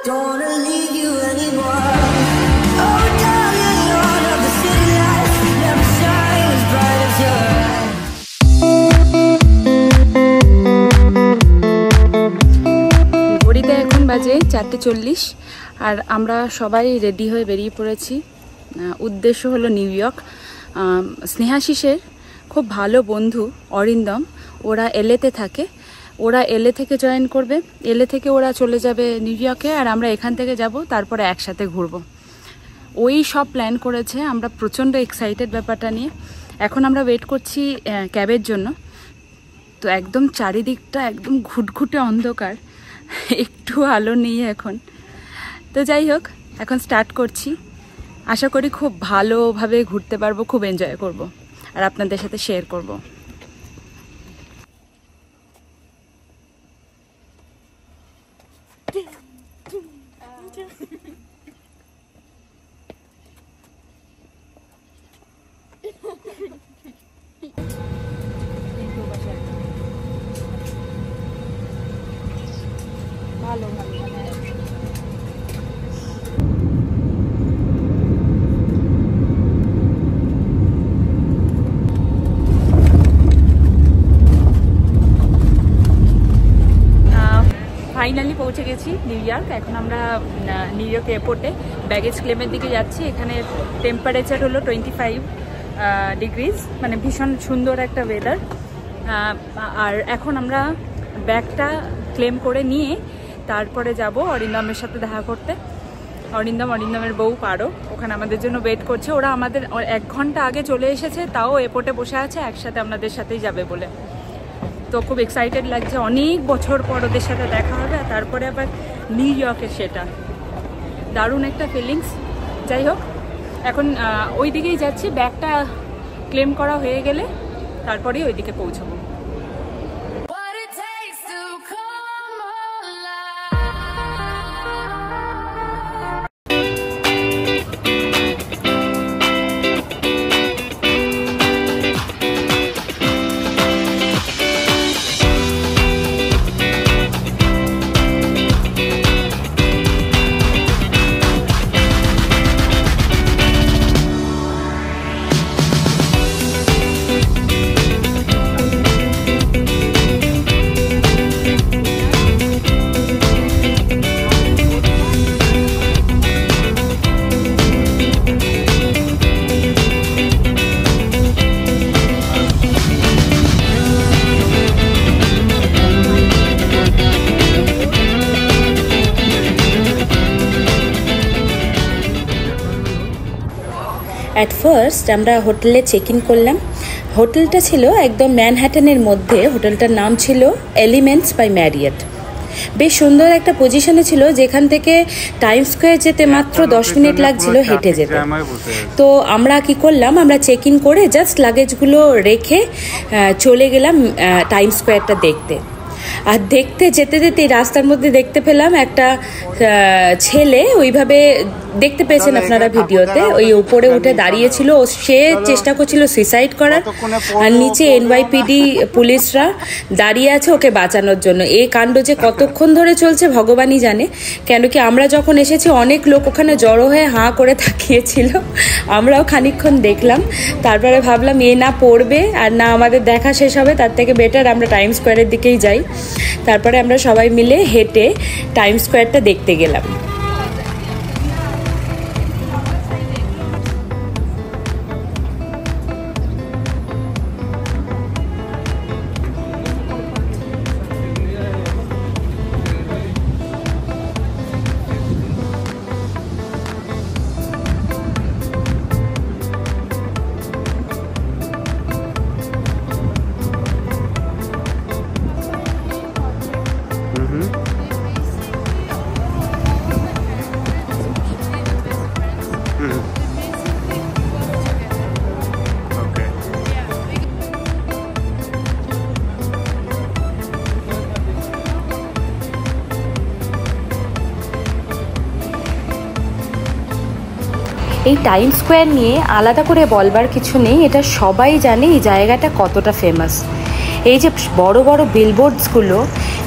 Don't wanna leave you anymore. Oh, darling, all of the city lights never shine as bright as your eyes. ঘড়িতে এখন বাজে 4:40 আর আমরা সবাই ready হয়ে বেরিয়ে পড়েছি। উদ্দেশ্য হলো নিউ ইয়র্ক। স্নেহাশিসের খুব ভালো বন্ধু অরিন্দম, ওরা এলএতে থাকে। ওরা এলএ থেকে জয়েন করবে, এলএ থেকে ওরা চলে যাবে নিউ ইয়র্কে, আর আমরা এখান থেকে যাব, তারপরে একসাথে ঘুরবো। ওই সব প্ল্যান করেছে। আমরা প্রচণ্ড এক্সাইটেড ব্যাপারটা নিয়ে। এখন আমরা ওয়েট করছি ক্যাবের জন্য। তো একদম চারিদিকটা একদম ঘুটঘুটে অন্ধকার, একটু আলো নেই এখন। তো যাই হোক, এখন স্টার্ট করছি। আশা করি খুব ভালোভাবে ঘুরতে পারবো, খুব এনজয় করব, আর আপনাদের সাথে শেয়ার করব। ভালো ভালো ফাইনালি পৌঁছে গেছি নিউ ইয়র্ক। এখন আমরা নিউ ইয়র্ক এয়ারপোর্টে ব্যাগেজ ক্লেমের দিকে যাচ্ছি। এখানে টেম্পারেচার হলো 25 ডিগ্রিজ, মানে ভীষণ সুন্দর একটা ওয়েদার। আর এখন আমরা ব্যাগটা ক্লেম করে নিয়ে তারপরে যাব অরিন্দমের সাথে দেখা করতে। অরিন্দমের বউ পারো ওখানে আমাদের জন্য ওয়েট করছে। ওরা আমাদের 1 ঘন্টা আগে চলে এসেছে, তাও এয়ারপোর্টে বসে আছে একসাথে আমাদের সাথেই যাবে বলে। তো খুব এক্সাইটেড লাগছে, অনেক বছর পর ওদের সাথে দেখা হবে, আর তারপরে আবার নিউ ইয়র্কে, সেটা দারুণ একটা ফিলিংস। যাই হোক, এখন ওই দিকেই যাচ্ছি। ব্যাগটা ক্লেম করা হয়ে গেলে তারপরেই ওইদিকে পৌঁছবো। অ্যাট ফার্স্ট আমরা হোটেলে চেক ইন করলাম। হোটেলটা ছিল একদম ম্যানহাটনের মধ্যে। হোটেলটার নাম ছিল এলিমেন্টস বাই ম্যারিয়ট। বেশ সুন্দর একটা পজিশনে ছিল, যেখান থেকে টাইম স্কোয়ার যেতে মাত্র 10 মিনিট লাগছিল হেঁটে যেতে। তো আমরা কি করলাম, আমরা চেক ইন করে জাস্ট লাগেজগুলো রেখে চলে গেলাম টাইম স্কোয়ারটা দেখতে। আর দেখতে যেতে যেতে রাস্তার মধ্যে দেখতে পেলাম একটা ছেলে, ওইভাবে দেখতে পেয়েছেন আপনারা ভিডিওতে, ওই উপরে উঠে দাঁড়িয়েছিল। সে চেষ্টা করছিল সুইসাইড করার, আর নিচে এনওয়াইপিডি পুলিশরা দাঁড়িয়ে আছে ওকে বাঁচানোর জন্য। এই কাণ্ড যে কতক্ষণ ধরে চলছে ভগবানই জানে, কেন কি আমরা যখন এসেছি অনেক লোক ওখানে জড়ো হয়ে হাঁ করে তাকিয়েছিল। আমরাও খানিকক্ষণ দেখলাম, তারপরে ভাবলাম এ না পড়বে আর না আমাদের দেখা শেষ হবে, তার থেকে বেটার আমরা টাইম স্কোয়ারের দিকেই যাই। তারপরে আমরা সবাই মিলে হেঁটে টাইম স্কোয়ারটা দেখতে গেলাম। এই টাইম স্কোয়ার নিয়ে আলাদা করে বলবার কিছু নেই, এটা সবাই জানে এই জায়গাটা কতটা ফেমাস। এই যে বড় বড় বিলবোর্ডসগুলো,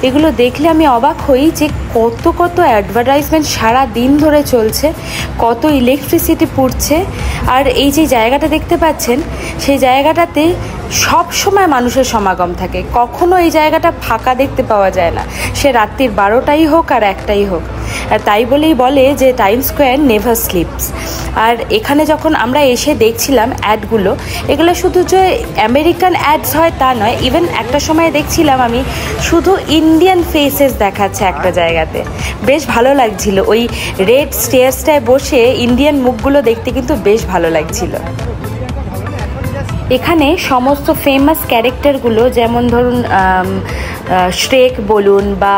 এগুলো দেখলে আমি অবাক হই যে কত কত অ্যাডভার্টাইজমেন্ট সারা দিন ধরে চলছে, কত ইলেকট্রিসিটি পুড়ছে। আর এই যে জায়গাটা দেখতে পাচ্ছেন, সেই জায়গাটাতে সব সময় মানুষের সমাগম থাকে, কখনো এই জায়গাটা ফাঁকা দেখতে পাওয়া যায় না, সে রাত্রির 12টাই হোক আর 1টাই হোক। তাই বলেই বলে যে টাইম স্কোয়ার নেভার স্লিপস। আর এখানে যখন আমরা এসে দেখছিলাম অ্যাডগুলো, এগুলো শুধু যে আমেরিকান অ্যাডস হয় তা নয়, ইভেন একটা সময় দেখছিলাম আমি শুধু ইন্ডিয়ান ফেসেস দেখাচ্ছে একটা জায়গাতে। বেশ ভালো লাগছিল, ওই রেড স্টেয়ার্সটায় বসে ইন্ডিয়ান মুখগুলো দেখতে কিন্তু বেশ ভালো লাগছিল। এখানে সমস্ত ফেমাস ক্যারেক্টারগুলো, যেমন ধরুন শ্রেক বলুন বা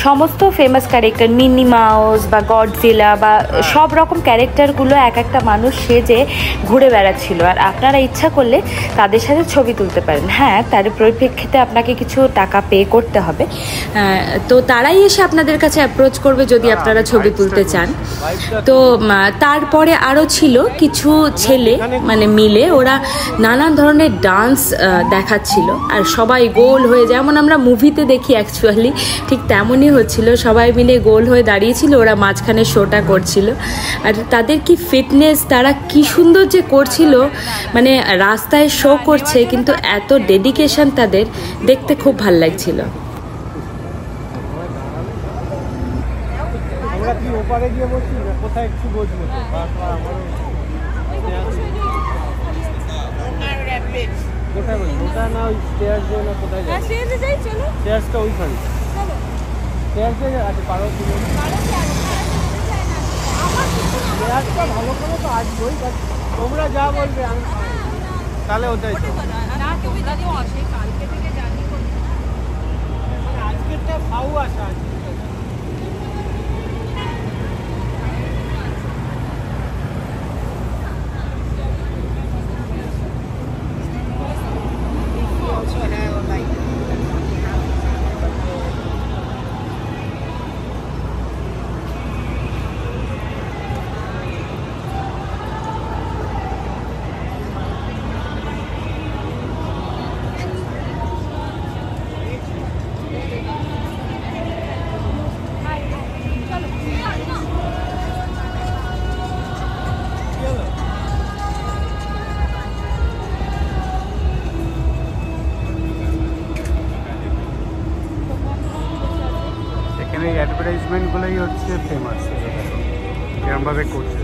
সমস্ত ফেমাস ক্যারেক্টার, মিনি মাউস বা গডজিলা বা সব রকম ক্যারেক্টারগুলো এক একটা মানুষ সেজে ঘুরে বেড়াচ্ছিল। আর আপনারা ইচ্ছা করলে তাদের সাথে ছবি তুলতে পারেন। হ্যাঁ, তার পরিপ্রেক্ষিতে আপনাকে কিছু টাকা পে করতে হবে, তো তারাই এসে আপনাদের কাছে অ্যাপ্রোচ করবে যদি আপনারা ছবি তুলতে চান। তো তারপরে আরও ছিল কিছু ছেলে মানে মিলে, ওরা নানান ধরনের ডান্স দেখাচ্ছিল, আর সবাই গোল হয়ে, যেমন আমরা মুভিতে দেখি অ্যাকচুয়ালি ঠিক তেমনই হচ্ছিল, সবাই মিলে গোল হয়ে দাঁড়িয়েছিল, ওরা মাঝখানে শোটা করছিল। আর তাদের কি ফিটনেস, তারা কি সুন্দর যে করছিল, মানে রাস্তায় শো করছে কিন্তু এত ডেডিকেশন তাদের, দেখতে খুব ভাল লাগছিল। কোথায় বলি ওটা না, ওই স্টেয়ার যে না কোথায় যাই? স্টেয়ারে যাই, চলো। স্টেয়ারটা ওইখানে, চলো। স্টেয়ারতে আছে, পারো তুমি? স্টেয়ারটা ভালো করে তো আসবোই, তোমরা যা বলবে আমি তাহলে ওটাই তো না। তোমরা তো আসে কালকে থেকে জানি, আজকেরটা ফাউ আসা আছে। এখানে অ্যাডভার্টাইজমেন্টগুলোই হচ্ছে ফেমাস, এরকমভাবে করছে,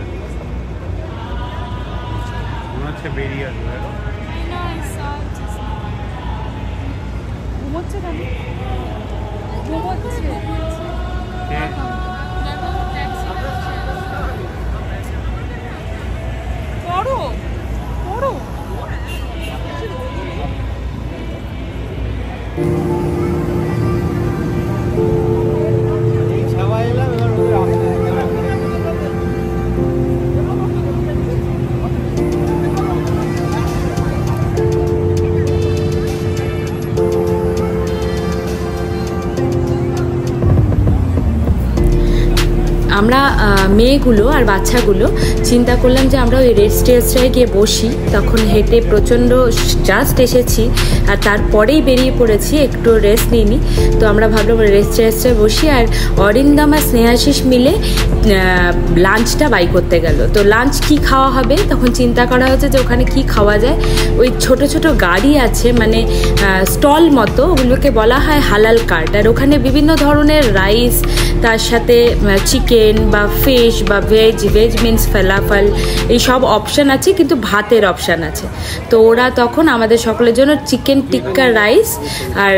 মনে হচ্ছে বেরিয়ে আসবে। ঘুমোচ্ছে কেন? ঘুমোচ্ছে। পড়ো পড়ো। আমরা মেয়েগুলো আর বাচ্চাগুলো চিন্তা করলাম যে আমরা ওই রেস্ট স্টেজটায় গিয়ে বসি। তখন হেঁটে প্রচণ্ড জাস্ট এসেছি আর তারপরেই বেরিয়ে পড়েছি, একটু রেস্ট নিইনি। তো আমরা ভাবলাম রেস্ট স্টেজটায় বসি। আর অরিন্দম আর স্নেহাশিস মিলে লাঞ্চটা বাই করতে গেল। তো লাঞ্চ কি খাওয়া হবে, তখন চিন্তা করা হচ্ছে যে ওখানে কি খাওয়া যায়। ওই ছোট ছোট গাড়ি আছে, মানে স্টল মতো, ওগুলোকে বলা হয় হালাল কার্ট। আর ওখানে বিভিন্ন ধরনের রাইস, তার সাথে চিকেন বা ফিশ বা ভেজ মিন্স ফালাফল, এই সব অপশান আছে, কিন্তু ভাতের অপশান আছে। তো ওরা তখন আমাদের সকলের জন্য চিকেন টিক্কা রাইস আর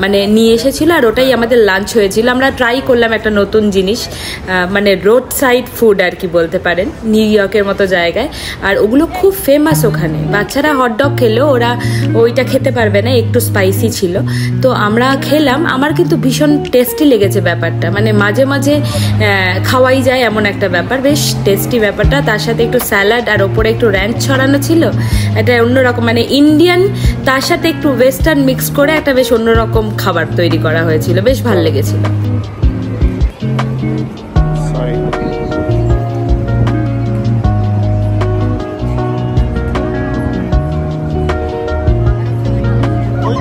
মানে নিয়ে এসেছিলো, আর ওটাই আমাদের লাঞ্চ হয়েছিল। আমরা ট্রাই করলাম একটা নতুন জিনিস, মানে রোড সাইড ফুড আর কি বলতে পারেন, নিউ ইয়র্কের মতো জায়গায়। আর ওগুলো খুব ফেমাস ওখানে। বাচ্চারা হটডগ খেলেও ওরা ওইটা খেতে পারবে না, একটু স্পাইসি ছিল। তো আমরা খেলাম, আমার কিন্তু ভীষণ টেস্টি লেগেছে ব্যাপারটা, মানে মাঝে মাঝে খাওয়াই যায় এমন একটা ব্যাপার, বেশ টেস্টি ব্যাপারটা। তার সাথে একটু স্যালাড আর ওপরে একটু র্যাঞ্চ ছড়ানো ছিল, এটা অন্যরকম, মানে ইন্ডিয়ান তার সাথে একটু ওয়েস্টার্ন মিক্স করে একটা বেশ অন্যরকম খাবার তৈরি করা হয়েছিল, বেশ ভালো লেগেছিল। ওই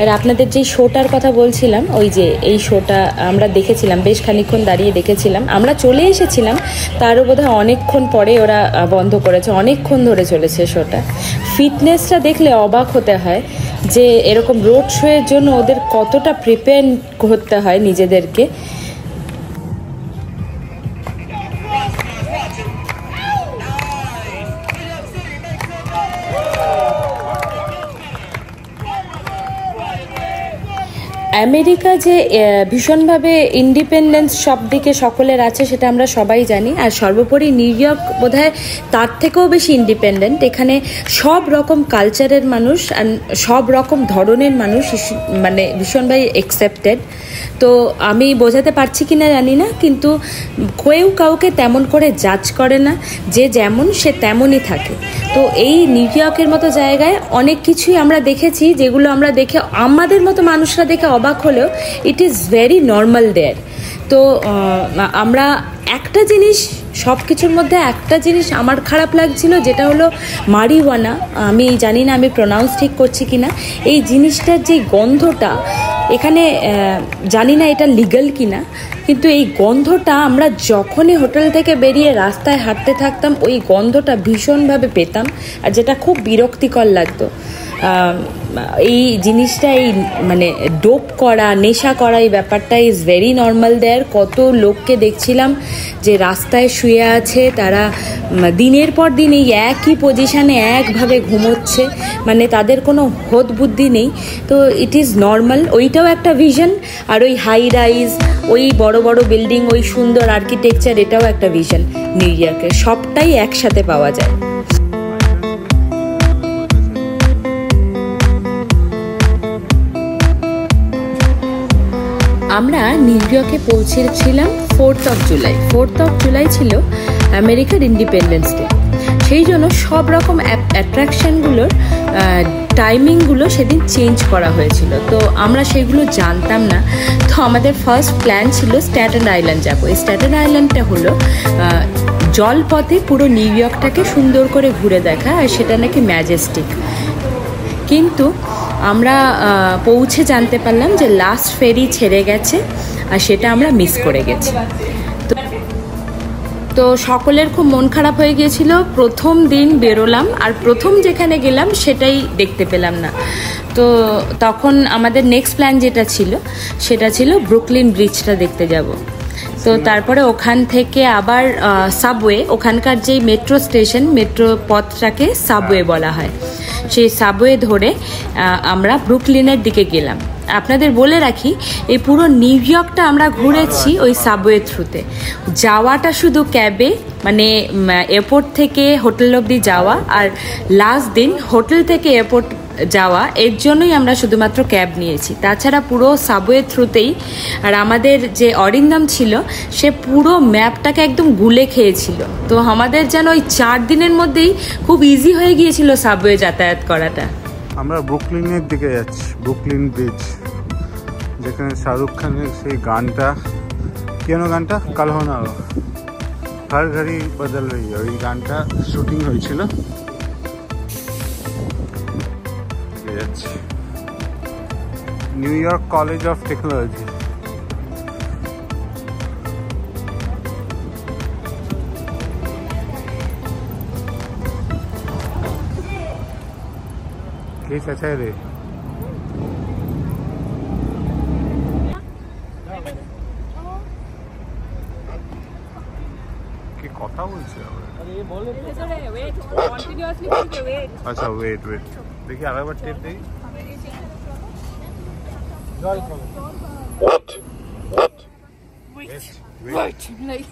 আর আপনাদের যেই শোটার কথা বলছিলাম, ওই যে এই শোটা আমরা দেখেছিলাম, বেশ খানিকক্ষণ দাঁড়িয়ে দেখেছিলাম। আমরা চলে এসেছিলাম, তারও বোধহয় অনেকক্ষণ পরে ওরা বন্ধ করেছে, অনেকক্ষণ ধরে চলেছে শোটা। ফিটনেসটা দেখলে অবাক হতে হয় যে এরকম রোড শোয়ের জন্য ওদের কতটা প্রিপেয়ার করতে হয় নিজেদেরকে। আমেরিকা যে ভীষণভাবে ইন্ডিপেন্ডেন্স সব দিকে সকলের আছে সেটা আমরা সবাই জানি। আর সর্বোপরি নিউ ইয়র্ক বোধহয় তার থেকেও বেশি ইন্ডিপেন্ডেন্ট। এখানে সব রকম কালচারের মানুষ আর সব রকম ধরনের মানুষ মানে ভীষণভাবে অ্যাকসেপ্টেড। তো আমি বোঝাতে পারছি কি না জানি না, কিন্তু কেউ কাউকে তেমন করে জাজ করে না, যে যেমন সে তেমনই থাকে। তো এই নিউ ইয়র্কের মতো জায়গায় অনেক কিছুই আমরা দেখেছি যেগুলো আমরা দেখে আমাদের মতো মানুষরা দেখে অবাক হলেও ইট ইজ ভেরি নর্মাল দেয়ার। তো আমরা একটা জিনিস, সব কিছুর মধ্যে একটা জিনিস আমার খারাপ লাগছিল, যেটা হলো মারিওয়ানা। আমি জানি না আমি প্রোনাউন্স ঠিক করছি কি না। এই জিনিসটার যে গন্ধটা এখানে, জানি না এটা লিগ্যাল কি না, কিন্তু এই গন্ধটা আমরা যখনই হোটেল থেকে বেরিয়ে রাস্তায় হাঁটতে থাকতাম ওই গন্ধটা ভীষণভাবে পেতাম, আর যেটা খুব বিরক্তিকর লাগতো। এই জিনিসটা, এই মানে ডোপ করা, নেশা করা, এই ব্যাপারটা ইজ ভেরি নর্মাল দেয়ার। কত লোককে দেখছিলাম যে রাস্তায় শুয়ে আছে, তারা দিনের পর দিন এই একই পজিশানে একভাবে ঘুমোচ্ছে, মানে তাদের কোনো হোদ বুদ্ধি নেই। তো ইট ইজ নর্মাল, ওইটাও একটা ভিশন। আর ওই হাই রাইজ, ওই বড় বড় বিল্ডিং, ওই সুন্দর আর্কিটেকচার, এটাও একটা ভিশন নিউ ইয়র্কের। সবটাই একসাথে পাওয়া যায়। আমরা নিউ ইয়র্কে পৌঁছেছিলাম 4th of July। 4th of July ছিল আমেরিকার ইন্ডিপেন্ডেন্স ডে। সেই জন্য সব রকম অ্যাট্রাকশানগুলোর টাইমিংগুলো সেদিন চেঞ্জ করা হয়েছিল। তো আমরা সেগুলো জানতাম না। তো আমাদের ফার্স্ট প্ল্যান ছিল স্ট্যাটেন আইল্যান্ড যাবো। এই স্ট্যাটেন আইল্যান্ডটা হলো জলপথে পুরো নিউ ইয়র্কটাকে সুন্দর করে ঘুরে দেখা, আর সেটা নাকি ম্যাজেস্টিক। কিন্তু আমরা পৌঁছে জানতে পারলাম যে লাস্ট ফেরি ছেড়ে গেছে, আর সেটা আমরা মিস করে গেছি। তো সকলের খুব মন খারাপ হয়ে গিয়েছিল। প্রথম দিন বেরোলাম, আর প্রথম যেখানে গেলাম সেটাই দেখতে পেলাম না। তো তখন আমাদের নেক্সট প্ল্যান যেটা ছিল সেটা ছিল ব্রুকলিন ব্রিজটা দেখতে যাব। তো তারপরে ওখান থেকে আবার সাবওয়ে, ওখানকার যেই মেট্রো স্টেশন, মেট্রো পথটাকে সাবওয়ে বলা হয়, সেই সাবওয়ে ধরে আমরা ব্রুকলিনের দিকে গেলাম। আপনাদের বলে রাখি, এই পুরো নিউ ইয়র্কটা আমরা ঘুরেছি ওই সাবওয়ে থ্রুতে। যাওয়াটা শুধু ক্যাবে, মানে এয়ারপোর্ট থেকে হোটেল অবধি যাওয়া, আর লাস্ট দিন হোটেল থেকে এয়ারপোর্ট যাওয়া, এর জন্যই আমরা শুধুমাত্র ক্যাব নিয়েছি। তাছাড়া পুরো সাবওয়ে থ্রুতেই। আর আমাদের যে অরিন্দম ছিল সে পুরো ম্যাপটাকে একদম গুলে খেয়েছিল। তো আমাদের যেন ওই 4 দিনের মধ্যেই খুব ইজি হয়ে গিয়েছিল সাবওয়ে যাতায়াত করাটা। আমরা ব্রুকলিনের দিকে যাচ্ছি, ব্রুকলিন ব্রিজ, যেখানে শাহরুখ খানের সেই গানটা, কেন গানটা কাল হোনা হর ঘড়ি বদল রহি, ওই গানটা শুটিং হয়েছিল। New York college of technology. ঠিক আছে রে, কি কথা বলছে? আচ্ছা ওয়েট ওয়েট, দেখি আরেকবার টেপ দেখি। What? Wait. Like,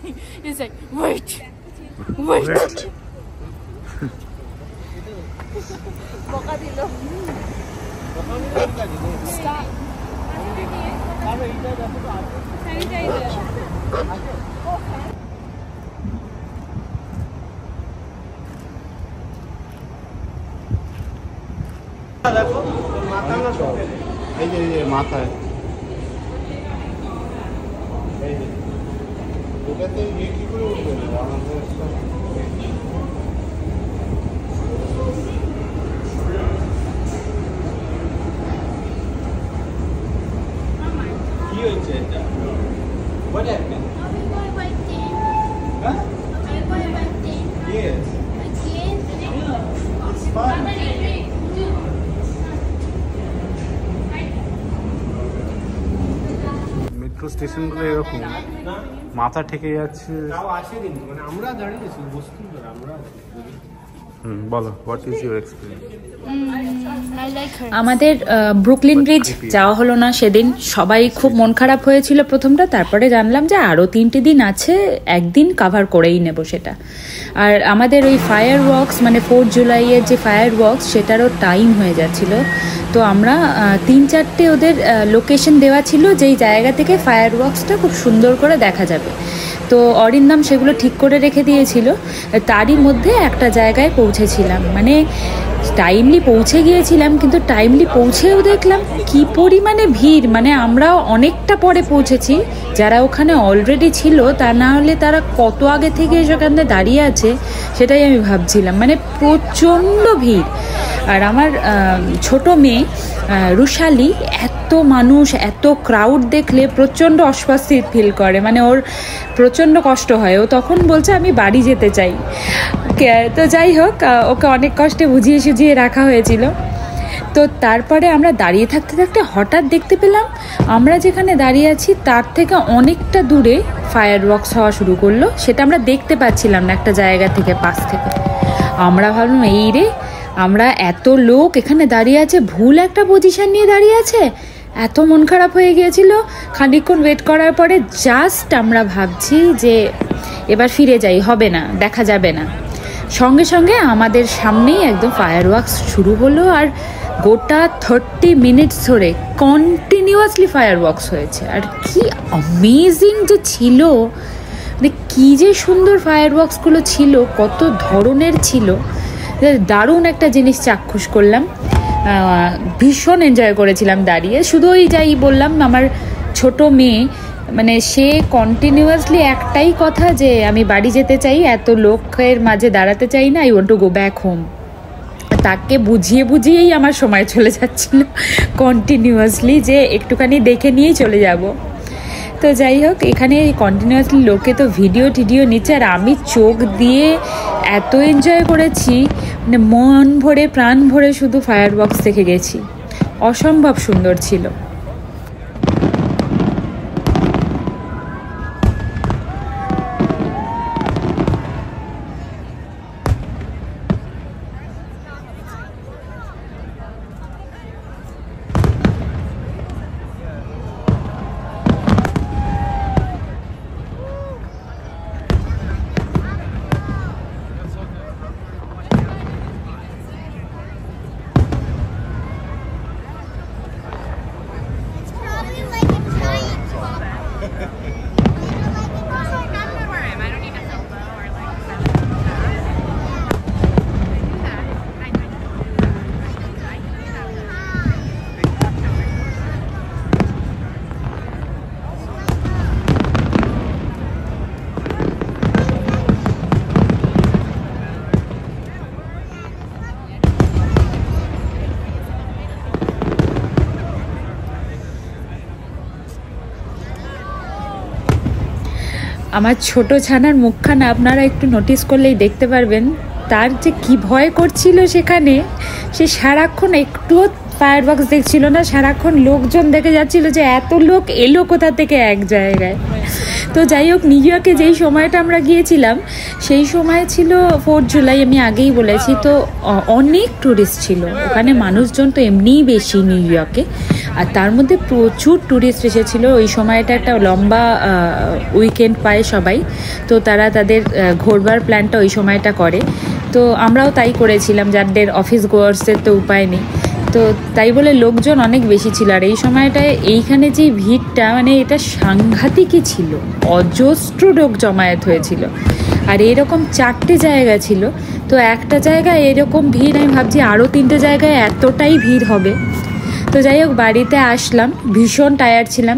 it's like, wait. Stop. এই মাথায় ওটাতে কি করে উঠবে? মেট্রো স্টেশনগুলো এরকম মাথা ঠেকে যাচ্ছে। তাও আসে কিন্তু মানে আমরা দাঁড়িয়েছি বস্তুর আমরা। বলো, হোয়াট ইজ ইউর এক্সপিরিয়েন্স? আমাদের ব্রুকলিন ব্রিজ যাওয়া হলো না সেদিন, সবাই খুব মন খারাপ হয়েছিল প্রথমটা, তারপরে জানলাম যে আরও 3টে দিন আছে, একদিন কাভার করেই নেব সেটা। আর আমাদের ওই ফায়ার ওয়ার্কস মানে 4 জুলাইয়ের যে ফায়ার ওয়ার্কস সেটারও টাইম হয়ে যাচ্ছিল, তো আমরা 3-4টে ওদের লোকেশন দেওয়া ছিল যেই জায়গা থেকে ফায়ার ওয়ার্কসটা খুব সুন্দর করে দেখা যাবে। তো অরিন্দম সেগুলো ঠিক করে রেখে দিয়েছিল, তারই মধ্যে একটা জায়গায় পৌঁছেছিলাম, মানে টাইমলি পৌঁছে গিয়েছিলাম, কিন্তু টাইমলি পৌঁছেও দেখলাম কি পরিমাণে ভিড়, মানে আমরাও অনেকটা পরে পৌঁছেছি, যারা ওখানে অলরেডি ছিল তা না হলে তারা কত আগে থেকে সেখানে দাঁড়িয়ে আছে সেটাই আমি ভাবছিলাম, মানে প্রচণ্ড ভিড়। আর আমার ছোট মেয়ে রুশালি এত মানুষ এত ক্রাউড দেখলে প্রচণ্ড অস্বস্তি ফিল করে, মানে ওর প্রচণ্ড কষ্ট হয়, ও তখন বলছে আমি বাড়ি যেতে চাই। তো যাই হোক, ওকে অনেক কষ্টে বুঝিয়ে সুঝিয়ে রাখা হয়েছিল। তো তারপরে আমরা দাঁড়িয়ে থাকতে থাকতে হঠাৎ দেখতে পেলাম আমরা যেখানে দাঁড়িয়ে আছি তার থেকে অনেকটা দূরে ফায়ার ওয়ার্কস হওয়া শুরু করলো, সেটা আমরা দেখতে পাচ্ছিলাম না একটা জায়গা থেকে, পাশ থেকে। আমরা ভাবলাম এই রে, আমরা এত লোক এখানে দাঁড়িয়ে আছে, ভুল একটা পজিশন নিয়ে দাঁড়িয়ে আছে, এত মন খারাপ হয়ে গিয়েছিল। খানিকক্ষণ ওয়েট করার পরে জাস্ট আমরা ভাবছি যে এবার ফিরে যাই, হবে না, দেখা যাবে না, সঙ্গে সঙ্গে আমাদের সামনেই একদম ফায়ার ওয়ার্কস শুরু হলো। আর গোটা 30 মিনিটস ধরে কন্টিনিউয়াসলি ফায়ার ওয়ার্কস হয়েছে। আর কি অ্যামেজিং যে ছিল, মানে কী যে সুন্দর ফায়ার ওয়ার্কসগুলো ছিল, কত ধরনের ছিল, দারুণ একটা জিনিস চাক্ষুষ করলাম, ভীষণ এনজয় করেছিলাম দাঁড়িয়ে। শুধু ওই যাই বললাম, আমার ছোট মেয়ে মানে সে কন্টিনিউয়াসলি একটাই কথা যে আমি বাড়ি যেতে চাই, এত লোকের মাঝে দাঁড়াতে চাই না, I want to go back home. তাকে বুঝিয়ে বুঝিয়েই আমার সময় চলে যাচ্ছিল কন্টিনিউয়াসলি, যে একটুখানি দেখে নিয়েই চলে যাব। তো যাই হোক, এখানে কন্টিনিউয়াসলি লোকে তো ভিডিও টিডিও নিচ্ছে, আর আমি চোখ দিয়ে এত এনজয় করেছি, মানে মন ভরে প্রাণ ভরে শুধু ফায়ার ওয়ার্কস দেখে গেছি, অসম্ভব সুন্দর ছিল। আমার ছোট ছানার মুখখানা আপনারা একটু নোটিস করলেই দেখতে পারবেন, তার যে কি ভয় করছিল সেখানে, সে সারাক্ষণ একটুও ফায়ার ওয়ার্কস দেখছিল না, সারাক্ষণ লোকজন দেখে যাচ্ছিল যে এত লোক এলো কোথা থেকে এক জায়গায়। তো যাই হোক, নিউ ইয়র্কে যেই সময়টা আমরা গিয়েছিলাম সেই সময় ছিল 4 জুলাই, আমি আগেই বলেছি, তো অনেক ট্যুরিস্ট ছিল ওখানে, মানুষজন তো এমনিই বেশি নিউ ইয়র্কে, আর তার মধ্যে প্রচুর ট্যুরিস্ট এসেছিলো। ওই সময়টা একটা লম্বা উইকেন্ড পায় সবাই, তো তারা তাদের ঘোরবার প্ল্যানটা ওই সময়টা করে, তো আমরাও তাই করেছিলাম, যাদের অফিস গোয়ার্সের তো উপায় নেই, তো তাই বলে লোকজন অনেক বেশি ছিল। আর এই সময়টায় এইখানে যে ভিড়টা, মানে এটা সাংঘাতিকই ছিল, অজস্র লোক জমায়েত হয়েছিল। আর এরকম 4টে জায়গা ছিল, তো একটা জায়গায় এরকম ভিড়, আমি ভাবছি আরও 3টে জায়গায় এতটাই ভিড় হবে। তো যাই হোক, বাড়িতে আসলাম, ভীষণ টায়ার্ড ছিলাম,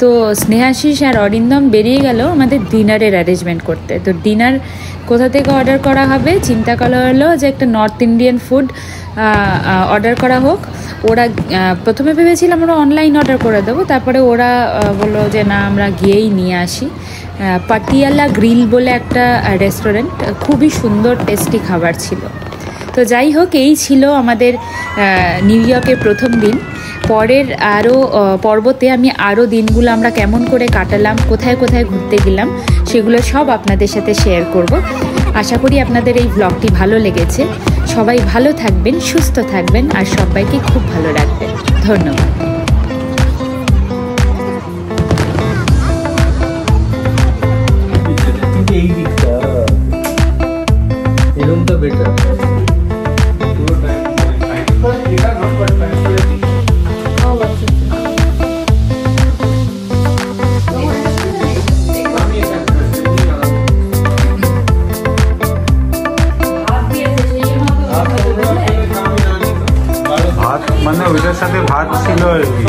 তো স্নেহাশিস আর অরিন্দম বেরিয়ে গেল আমাদের ডিনারের অ্যারেঞ্জমেন্ট করতে। তো ডিনার কোথা থেকে অর্ডার করা হবে চিন্তা করা হলো যে একটা নর্থ ইন্ডিয়ান ফুড অর্ডার করা হোক। ওরা প্রথমে ভেবেছিলাম ওরা অনলাইন অর্ডার করে দেবো, তারপরে ওরা বললো যে না, আমরা গিয়েই নিয়ে আসি। পাটিয়ালা গ্রিল বলে একটা রেস্টুরেন্ট, খুবই সুন্দর টেস্টি খাবার ছিল। তো তো যাই হোক, এই ছিল আমাদের নিউ ইয়র্কের প্রথম দিন। পরের আরও পর্বতে আমি আরও দিনগুলো আমরা কেমন করে কাটালাম, কোথায় কোথায় ঘুরতে গেলাম, সেগুলো সব আপনাদের সাথে শেয়ার করব। আশা করি আপনাদের এই ব্লগটি ভালো লেগেছে। সবাই ভালো থাকবেন, সুস্থ থাকবেন, আর সবাইকে খুব ভালো রাখবেন। ধন্যবাদ। এই দিকটা এরকমটা বেটার। ভাত মানে ওইটার সাথে ভাত ছিল আর কি।